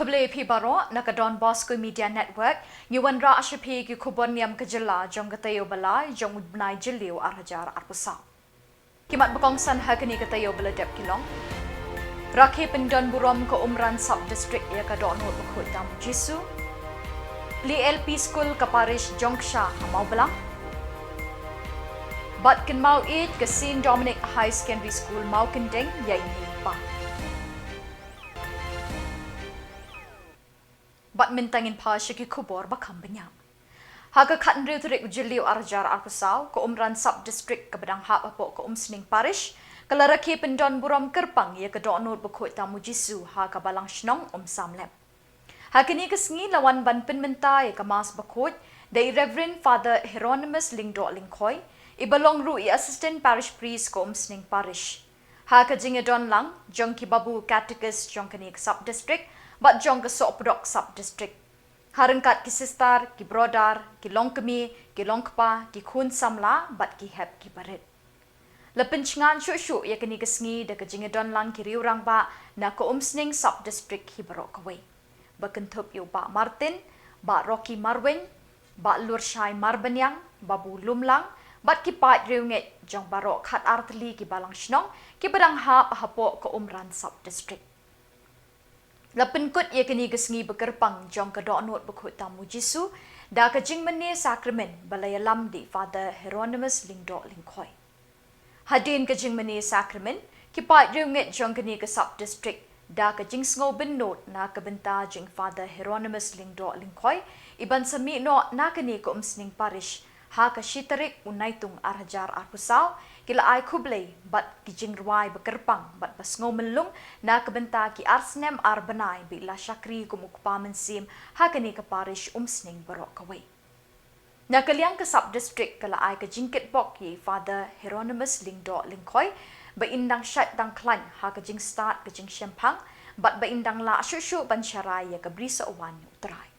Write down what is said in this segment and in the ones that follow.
Kuble P Baro Nakadon Bosco Media Network Yuan Ra Ashapi ki Kubon Yam Kajila Jong Katayo Balai Jong Udnai Jiliu Arhajar Arpusa Kimat Bakongsan Hakani Katayo Baladep Kilong Rakhi Pendon Burom ko Umran Sub District ya Kadon Hot Bakut Dam Jisu Li LP School Kaparish Jongsha Hamau Balang Bat Ken Mau Eid Kasin Dominic High Secondary School Mau Kendeng Yaini Pa Bat mintangin pa syaki kubor bakam benyam. Haga katan riu turik ujiliu arjar arpusau ko Umran Sub District ke bedang hap apo ko Sning Parish kelaraki pendon buram kerpang ya ke donor bekut tamu jisu ha ka balang shnong samlem. Hakini kesengi lawan ban penmenta ya ke mas bekut dari Reverend Father Hieronymus Lingdo Lingkoi ibalong rui Assistant Parish Priest ko Sning Parish. Ha ka jingadon lang jong ki babu catechist jong kani Sub District bat jong ke Sopdok Sub District. Harengkat ki sistar, ki brodar, ki longkemi, ki longkpa, ki kun samla, bat ki hep ki barit. Lepencngan syuk-syuk ya kini kesengi de ke jingadon lang ki riurang ba na ko Sning Sub District hi barok kawai. Bakentup yu ba Martin, ba Rocky Marwin, ba Lurshai Marbanyang, babu Lumlang, bat ki pat riunget jong barok khat artli ki balang shnong, ki badang hap hapo ko Umran Sub District. Lapen kut ia kini kesengi bekerpang jong ke donot bekut tamu jisu da ke jing meni sakramen balai alam di Father Hieronymus Lingdo Lingkoi. Hadin ke jing meni sakramen kipat riunget jong kini ke Sub District da ke jing sngo benot na ke benta jing Father Hieronymus Lingdo Lingkoi iban sami no na kini ko Sning Parish ha ke shitarik unaitung arhajar arpusau kila ay kublay bat kijing ruay bekerpang bat basngo melung na kebenta ki arsnem arbanay bila syakri kumukpamen sim hakani ke parish Sning barok kawai. Na kaliang ke Sub District kala ay ke jingkit bok ye Father Hieronymus Lingdo Lingkoi ba indang syat dang klan ha ke jing start ke jing syempang bat ba indang la syusyu ban syarai ya ke brisa uwan uterai.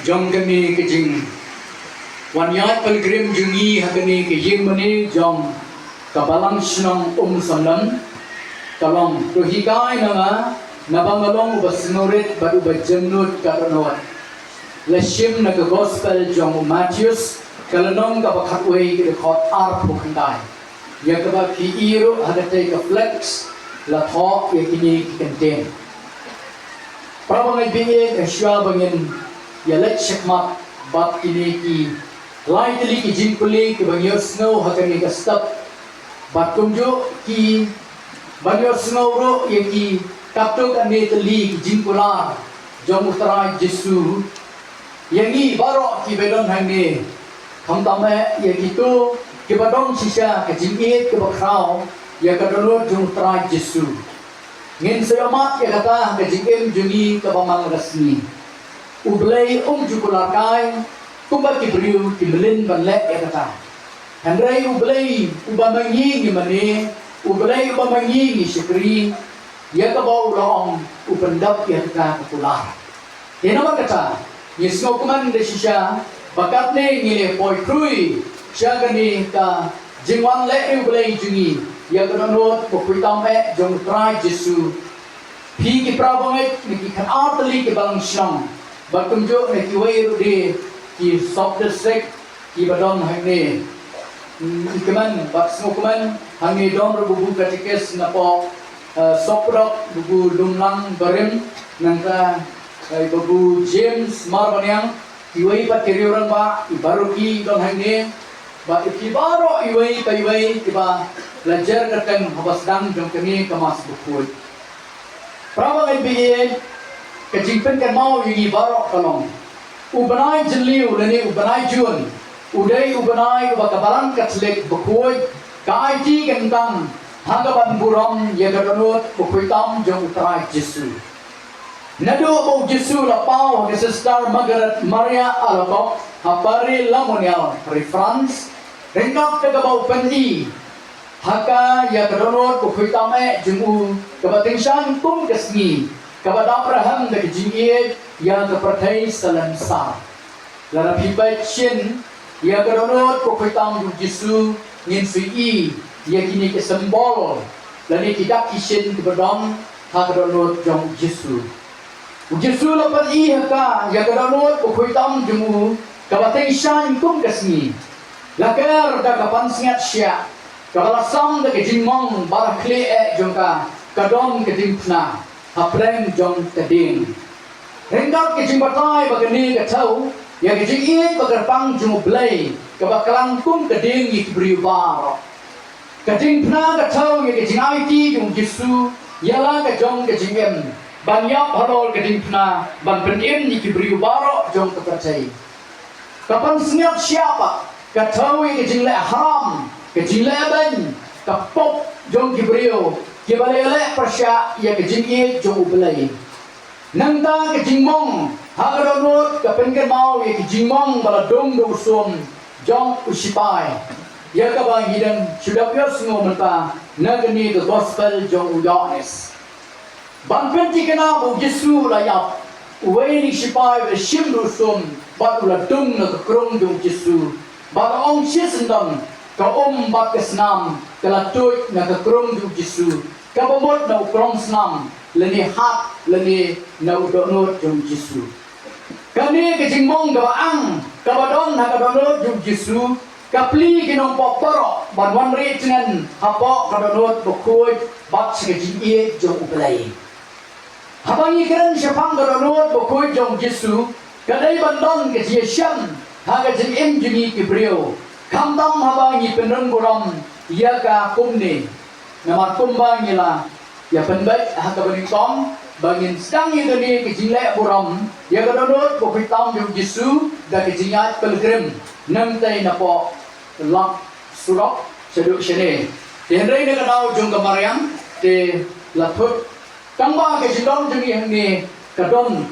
Jong kami kejing wanyat pilgrim jungi hakani kejing mani jong kabalang senang samlam kalong rohikai nama nabangalong basnorit baru bajemnut karanot lesim naga gospel jong Matthews kalanong kabakhatway rekod arp bukandai yang kabak kiiro hadatai ka flex la thok yakini contain prabangai bingin asya bangin ya let shakmat bat kini ki lai tali ki jinkuli ki bangyo snow hakani ka stop bat kumjo ki bangyo snow ro yang ki kapto kani tali ki jinkula jom utara Jesu yang ni barok ki bedon hangi Hang tame ya gitu kita dong sisa kejingit ke bakrau ya kadalur jung trai Yesu. Ngin sayamat ya kata kejingim jungi ke pamang resmi. Ublay jukularkai kumba kibriu kimelin banlek ya kata. Handrai ublay ubamangi gimana? Ublay ubamangi ni syukri ya ke bau long upendap ya kata popular. Ya nama kata Yesu kuman de sisa bakat ne ngile poi krui siaga ni ka jingwan le ublay jungi ya kadalur popuitam jung trai Yesu. Pi ki prabonget ni ki kan artali ki balang syang. Bertunjuk ni kiwai di ki South District ki badon hangne ikeman bak semua keman hangne don bubu katikes napo soprok bubu lumlang barim nangka bubu James Marbanyang kiwai pat kiri orang ba baru ki don hangne ba ki baro iwai paiwai tiba belajar kateng habas dang jong kami kemas bukul prawa biye kejimpen kan mau yugi barok kalong ubanai jeliu leni ubanai jun udai ubanai ubakabalan katslek bukoi kaiji kentang hagaban buram ya gadonot bukuitam jong utrai Yesu nado mau Yesu lapau ke sister Margaret Maria Alabok hapari lamonial reference rengkap ke bau pendi haka ya gadonot bukuitam jemu kebatingsan kum kesni kepada Abraham dari jingiet yang kepercayai selensa. Lalu hibat shin yang kedonot kopitam Yesu ngin sui yang kini kesembol lalu tidak kishin kebedong hak kedonot jong Yesu. Yesu lepas haka yang kedonot kopitam jemu kebating shan kum kesni. Lakar dah kapan singat syak kebalasam dah kejingmong barak kle jongka kadong kedimpna. Apreng jong teding. Hendak kejing batai bagani kacau, ya kejing it bagarpang jung blay, kabakalang kum keding ikbriu bar. Kejing pna kacau ya kejing IT jung Yesu, yala kejong kejing em. Banyap halol kejing pna, ban penim ikbriu bar jong kepercayai. Kapan senyap siapa? Kacau ya kejing le haram, kejing le ben, kapop jong kibriu. Kibalele persya ya kejingit jong ubelai. Nangta kejingmong hagadonot kapengken mau ya kejingmong baladong dosum jong usipai. Ya kabang hidang sudah pios ngomenta nagani the gospel jong uyanes. Banpen tikena bu Yesu layap. Uweni sipai le shim dosum bat uladong na kekrong jong Yesu. Bat ong sisendam ka bat kesnam kalatut na kekrong jong Yesu. Kabomot na ukrong snam leni hat leni na udonot jong Yesu. Kani kejingmong gawaang kabadon na kadonot jong Yesu kapli kinong poporo banwan ritnen hapo kadonot bukuy bat sekejing jong ubelai. Habang ikan siapang kadonot bukuy jong Yesu kadai bandon kejiasyam haga jing juni kibriyo kamdam habang ipenreng buram ia ka kumne nama kumbang ila ya penbaik haka beningkong bangin sedang itu ni kejilek buram ya kadonot kopitam jong Yesu da kejingat pilgrim namtai napo lak surok seduk sene tenrei ne kanau jong kamariang te latut kamba kejindong jong yang ni kadon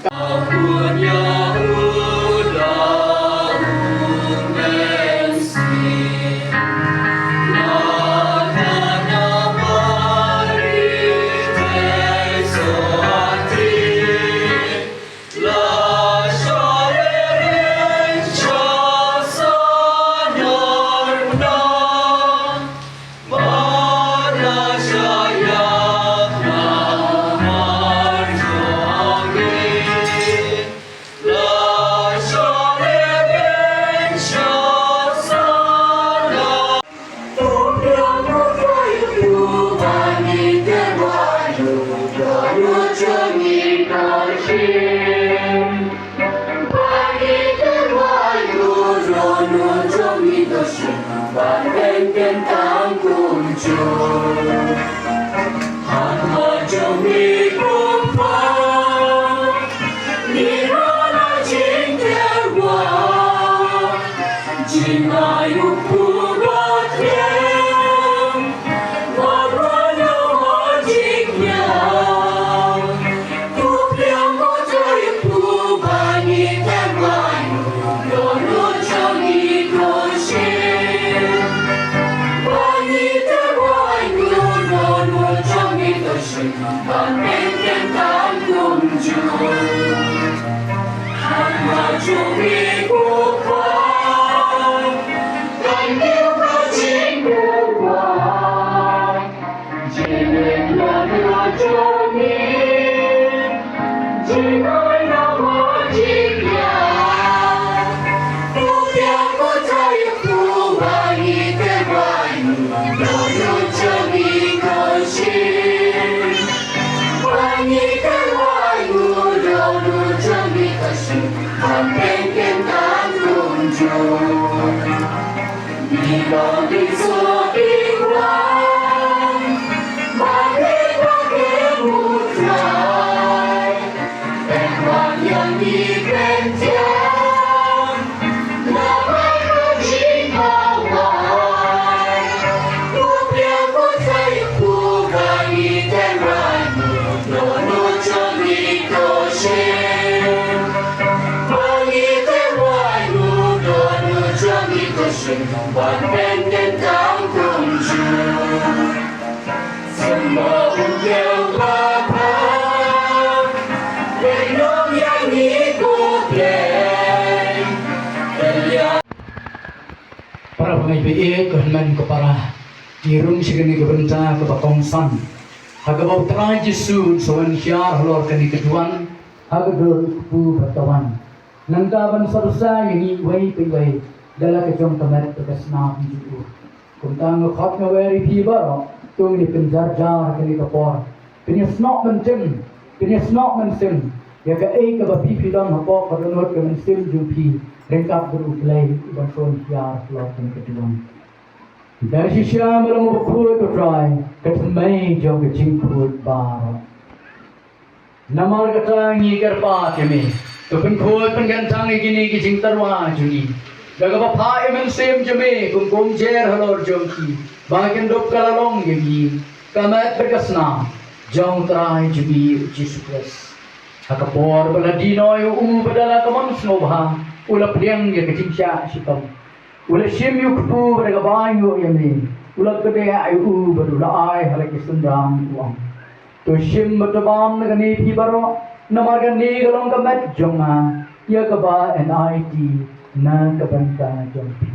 Jina Para pengai kehendak kepada dirung segini kebenca kebatongsan. Hagabau terai Yesus sawan syar halor kani keduan hagadur ku batawan. Nangkaban sarsa yang iway piway dala kejong kamet terkesna hidup. Kuntang khot ngaweri pibaro tung ni penjar jar kani kapor. Pinyas nok mentem, pinyas nok mentem. Ya ka ka bapi pidang hapo kadonot ka mensim jumpi rengkap beruklay ibang son syar halor kani keduan. Dari sisya malam berpuluh try ketemai jauh kecing put bar. Namar kata ngikar pa kami. Tupin khoi penggantang igini kecing terwa juni. Daga bapa emen sem jame kum jer halor jongki. Bagian dop kalalong yagi. Kamat berkasna jauh terai jumi Yesus. Hakapor baladinoy badala kamon snobha ulap diang ya kecing sya sikam. Ulah sim yuk tu mereka banyu yang ni. Ulah kedai ayu berula ay halak isundang uang. Tu sim bertebam dengan ni pibaro. Namargan ni galong kamat jonga. Ya kaba NIT na kabanta jompi.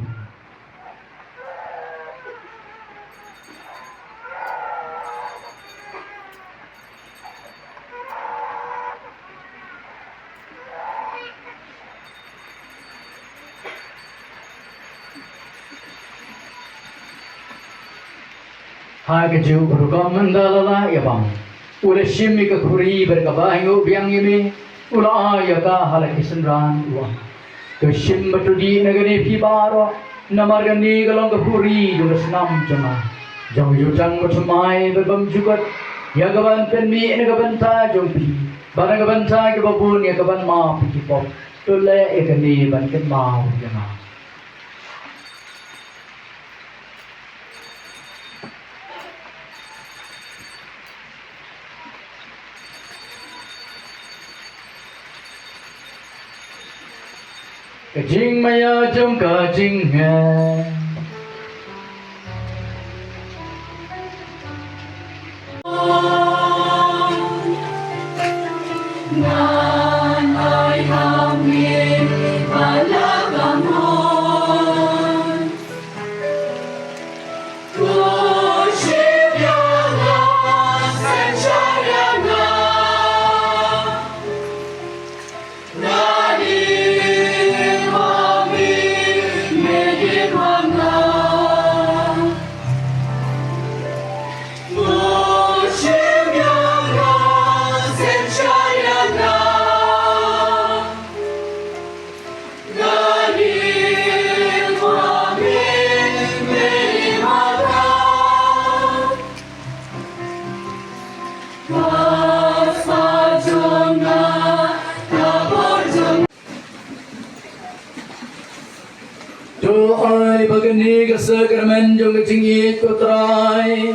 Haga jauh berugam mandalala ya bang. Ulah shimi ke kuri berkabanyu biang ini. Ulah ayaka halak isendran uang. Tu shim batudi negeri pibaro. Namargani galong ke kuri juga senam cuma. Jauh yutang bersemai berbam jugat. Ya kaban penmi ini kabanta jompi. Barang kabanta ke babun ya kaban ma pikipop. Tule ekani ban ken mau jana. Kajing maya jom kajing hai. Nan ai hamil balagamon. Kushibyaga sanchayana. Nani Doai bagani kesekerman jong kecingit kotrai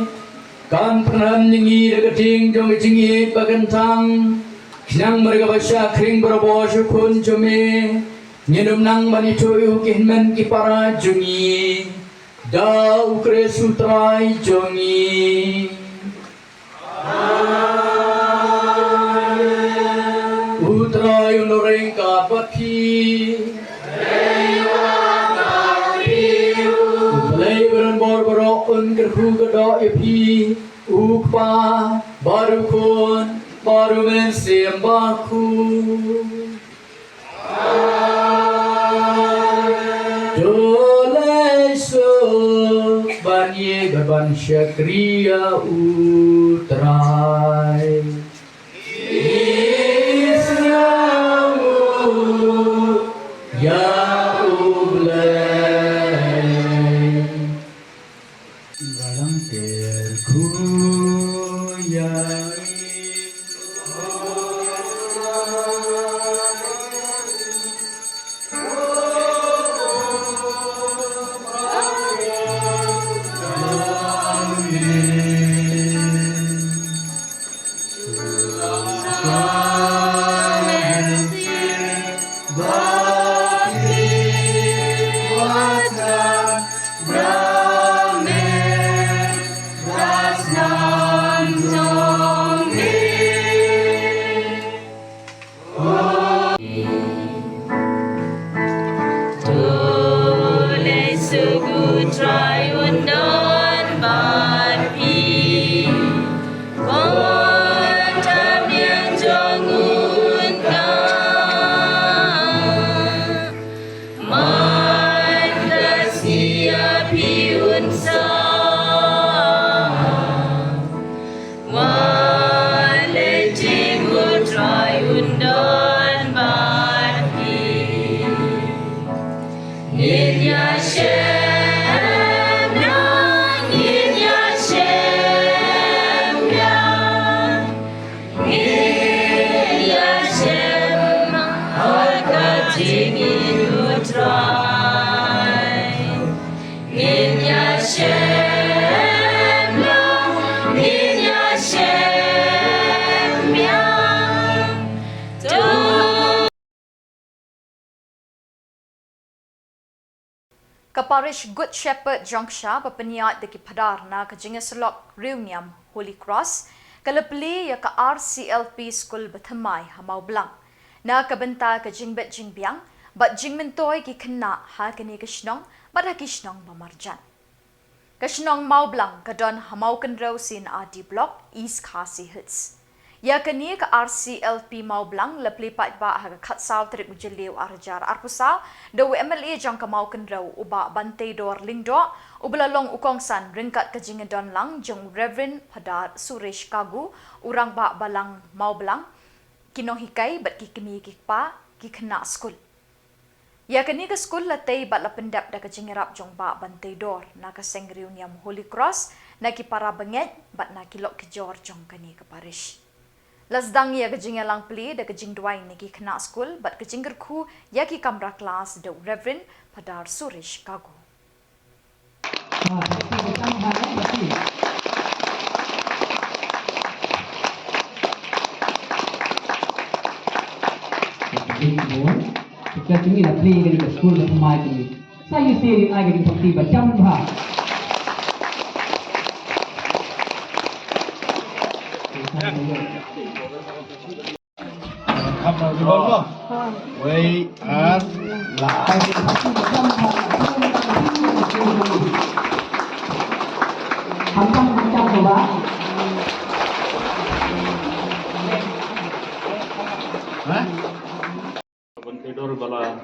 kan pernah nyingi deketing jong kecingit bagantang kinang mereka basya kring berabo syukun jome nyenum nang mani coyu kihnmen kipara jungi dau kre sutrai jongi. Amen. Putra yunoreng kapati Play beran bor kerhu kedok epi Ukpa baru kun baru mensem baku Dole so banye gaban syakriya utrai Isramu ya ublay Galang terku yang Kaparish Good Shepherd Jongsha papaniat deki padar na kajinga selok reuniam Holy Cross kalapli ya ka RCLP School Bathamai Hamau Blang na kabenta kajingbet jingbiang bat jingmentoy ki kena ha kani kashnong bat ha kishnong mamarjan kashnong Mau Blang kadon Hamau Kenro sin RD Block East Khasi Hits ya kani ka RCLP Mau Blang lapli pat ba ha khat saw trip mujeliu arjar arpusaw do MLA jang ka Mau Kenro uba bantay dor lingdo ubalalong ukong san ringkat kajingadon lang jong Reverend Padar Suresh Kagu urang ba balang Mau Blang kinong hikay bat kikini kikpa kikna school ya kani ka school latay bat lapendap da kajingarap jong ba bantay dor na ka sengriuniam Holy Cross na kipara banget bat na kilok kijor jong kani ka parish Lasdang ya kajing lang pli da kajing duay ni ki kena school bat kajing gerku ya ki kamra kelas da Reverend Padar Suresh Kagu. Kita tinggi lah pli dari ke school dan mai ini. Saya sendiri lagi di seperti macam bah. We are live. Macam coba. Bante dor bala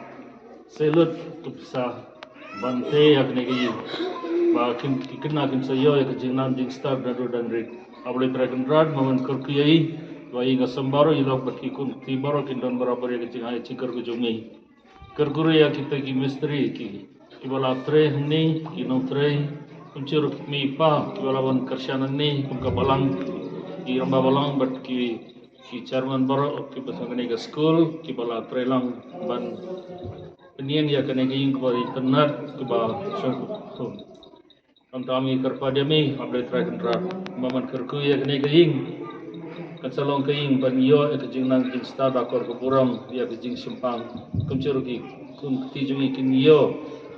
selut tupsa bante yakne gi ba kina kin sayo ya kajing nam jing star dan rik abule dragon rad maman kurkiyai wai ga sambaro ilok baki kun tibaro kin don barabar ya kajing ay chikar ko jumi kurkuru ya kita ki mistri ki bala tre ni ki no tre kuncur mi pa ki bala wan karshanan ni kum ka balang ki ramba balang bat ki chairman baro ki basangane ga school ki bala tre lang ban penian ya kene gi ko internet ki ba so kami kerpadami update dragon rad maman kerku ya kene gi kansalong kaing ban yo ek jing nang jing sta da kor ko buram ya ke jing simpang kumchuru ki kun ti jumi kin yo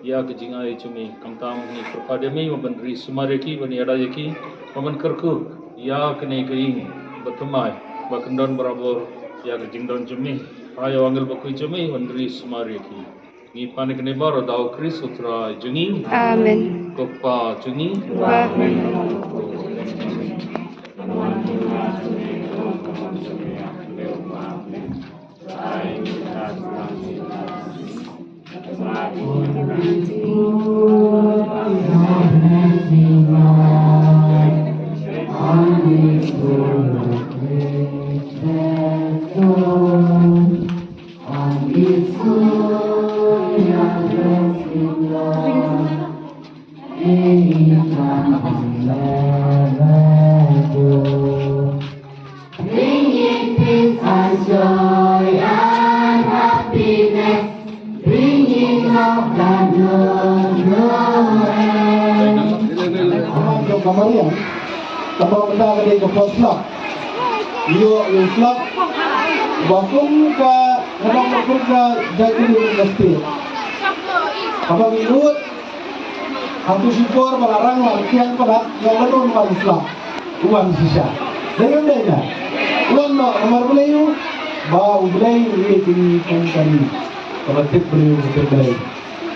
ya ke jing ai chumi kamtam ni kerpadami maban ri sumare ki ban yada yaki maman kerku ya kene gi batumai bakendon barabor ya ke jingdon cumi ayo anggil bakui cumi wandri sumari ki ni panik ne baro dau kris utra jungi Amen. kopa jungi Amen. Yung kamarian, kapag mata ka din kapag flop, yung flop, bakong ka, kapag bakong ka, dahil yung nasti. Kapag inuot, ang tusipor, malarang, malakyan pala, yung ganun malang flop, uwan siya. Dengan dia, uwan no, nomor beliau, bawa ubelai, ini kini kami, kalau tip beliau,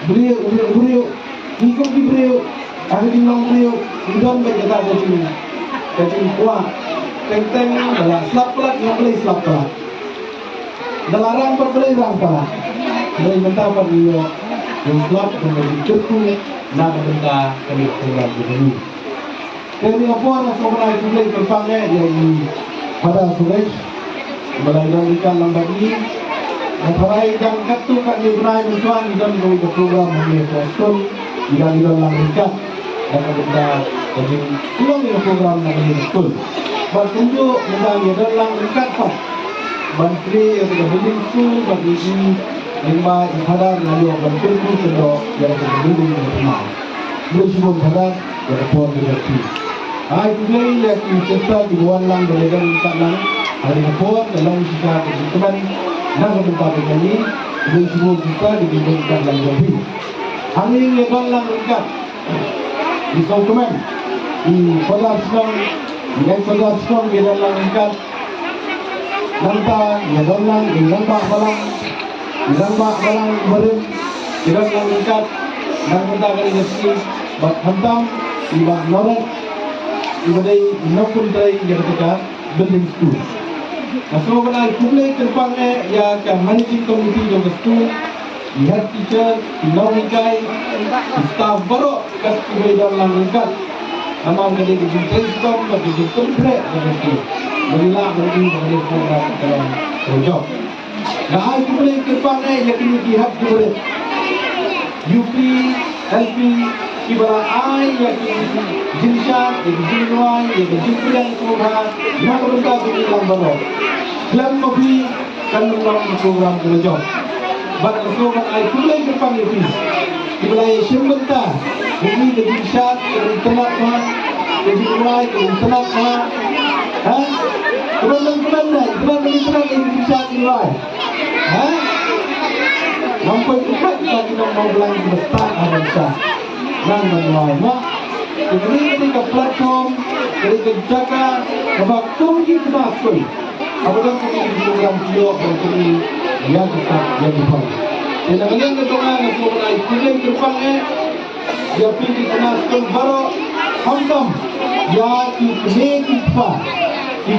beliau, ikut di beliau, aku tinggal beliau, udang berjata kacing kuah, teng dalam slap pelat, yang beli slap pelat, dalam rang berbeli rang pelat, dari mentah beliau, yang slap kemudian kerku, nak mentah kami tinggal begini. Dari apa nak seorang itu beli terpangnya dari pada sulit, belajar ikan lambat ini. Masarai yang katu kat ni berai mencuan dan bagi program bagi sekolah yang dalam ringkat dan kita jadi ulang ini program bagi sekolah. Bertunjuk menjadi dalam ringkat pak. Menteri yang bagi school bagi ini lima hadar lalu menteri itu sedok yang berdiri bersama. Bersama hadar yang pun berarti. Hai today yang kita di luar lang belajar ringkat lang hari pun dalam kita teman nak bertempat ini dengan semua kita diberikan dalam lebih. Hari ini dalam ringkat di dokumen di pada senang di dalam ringkat nanti ya dalam di lembah balang beren di dalam ringkat dan kita akan isi bat hantam di bat noret di badai nopun dari yang kita building school. Masuk ke dalam kumpulan terpangnya ya kan managing committee yang betul, head teacher, non-ikai, staff baru kat kumpulan dalam ringkat. Nama kali kita brainstorm, kita complete begitu. Berilah bagi program dalam projek. Nah, kumpulan terpangnya yang kini head kumpulan UP, LP, kibara ai yang jinshan, yang jinwai, yang jinprian semua, yang berada di dalam baru. Dalam mobil kan dalam program kerja. Bapak program ai kulai depan itu. Kulai sembenta, ini lebih syak, lebih tenat mah, lebih mulai, lebih tenat mah. Hah? Kemudian lebih tenat lebih syak mulai. Hah? Nampak cepat lagi mau bilang besar ada syak. Dan mulai mah. Kemudian ke platform, dari kejaga, bapak tunggu kita sekali. Apabila kita program siok dan kini dia tetap yang dibuat. Dan yang kedua nasional kuliah terpangnya dia pilih nasional baru hantam ya ikne kitpa di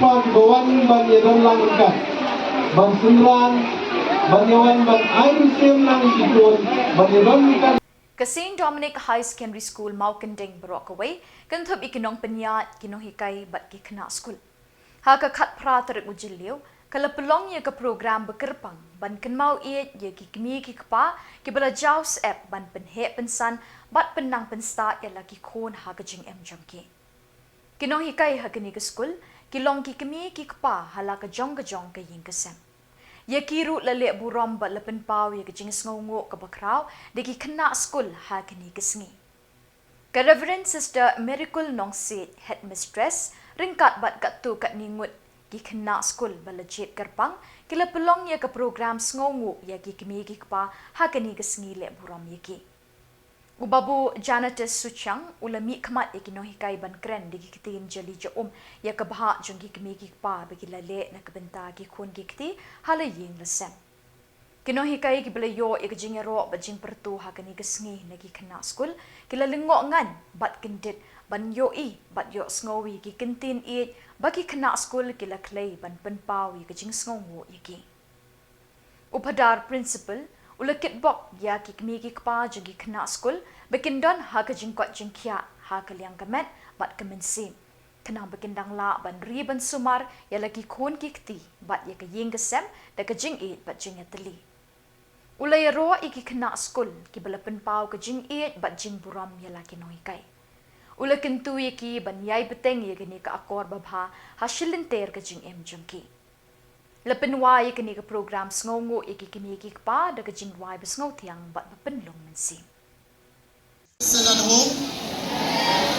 bawah banyak dalam ringkat ban sunran banyawan ban air sem lang ikut banyak dalam ringkat. Kasing Dominic High Secondary School mau kending Brockway kentup ikinong penyat kinong hikai bat ki kena school. Haka kat pra terik ujiliu, kalau pelong ye ke program bekerpang, ban ken mau iet ye ki kemi ki kepa, ki bela jaus app ban penhe pensan, bat penang pensta ye lagi kon haka jing em jongki. Kinong hikai haka ni ke school, ki long ki kemi ki kepa hala ke jong ke ying kesem. Ye kiru lalek buram bat lepen pau ye ke jing sngongo ke bakrau, de ki kena school haka ni kesengi. Ke Reverend Sister Miracle Nongsit, Headmistress, ringkat bat kat tu kat ningut ki kena school balajit kerpang kila pelong ya ke program sngongu ya ki kemi ki pa hakani ke sengi le buram ye ki Ubabu Janatus Suchang ulami khamat ikinohikai ban kren digi kitin jali ja ya kabha jungi kmigi pa bagi lale na kabenta gi khun gi kti hala ying lasem kinohikai gi bela yo ikjing ro bajing pertu hakani gesngi nagi khana school kilalingo ngan bat kindit ban yo I bat yo sngowi gi kintin I bagi khana school kila clay ban penpau ikjing sngongu yaki upadar principal ulakit bok ya ki kmigi kpa jagi khana school bekindon ha ka jingkwat jingkhia ha ka liang kamet bat kemensim kena bekindang la ban ri ban sumar ya lagi khon ki kti bat ya ka ying gesem da ka jing it bat jing atli ulay ro iki khana school ki balapen pau ka jing it bat jing buram ya laki noi kai ulakin tu ki ban yai beteng ya gani ka akor babha hasilin ter ka jing em jangki Lepen wai kini ke program sngongu iki kini iki pa da ke jing wai besngau tiang bat penlong mensi. Senan home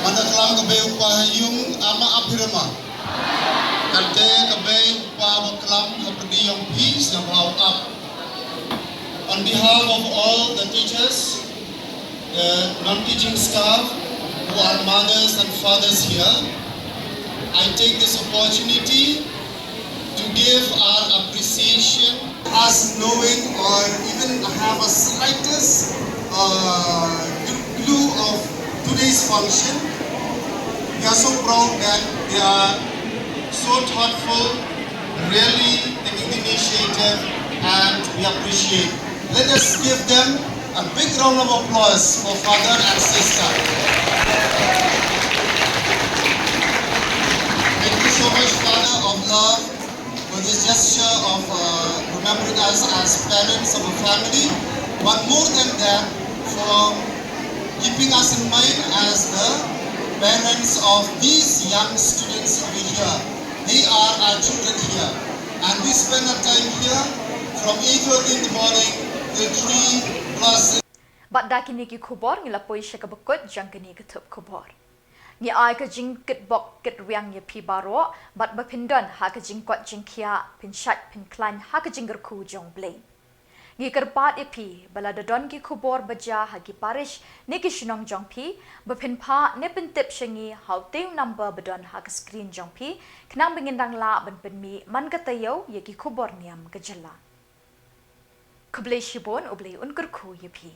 mana kelam ke beu pa yung ama abirama. Kante ke beu pa kelam hapdi yung peace yang how up. On behalf of all the teachers, the non-teaching staff who are mothers and fathers here, I take this opportunity to give our appreciation, us knowing or even have a slightest clue of today's function. We are so proud that they are so thoughtful, really taking the initiative, and we appreciate. Let us give them a big round of applause for father and sister. Thank you so much, Father of love, for this gesture of remembering us as parents of a family, but more than that, for keeping us in mind as the parents of these young students over here. They are our children here, and we spend our time here from 8:30 in the morning till 3+. Bat da kini ki khubor ngila poi sha ka bakut jang kini ka thup khubor. Ni ai ka jing kit bok kit riang ye pi baro bat ba pindon ha ka jing kwat jing khia pin shat pin klan ha ka jing khu jong blei. Ngi kerpat ipi bala dodon ki khubor baja ha ki parish ni ki shinong jong pi ba pin pha ne pin tip shingi how team number badon ha ka screen jong pi knang bingindang la ban pin mi man ka tayo ye ki khubor niam ka jala. Kublei shibon ublei unkur khu ye pi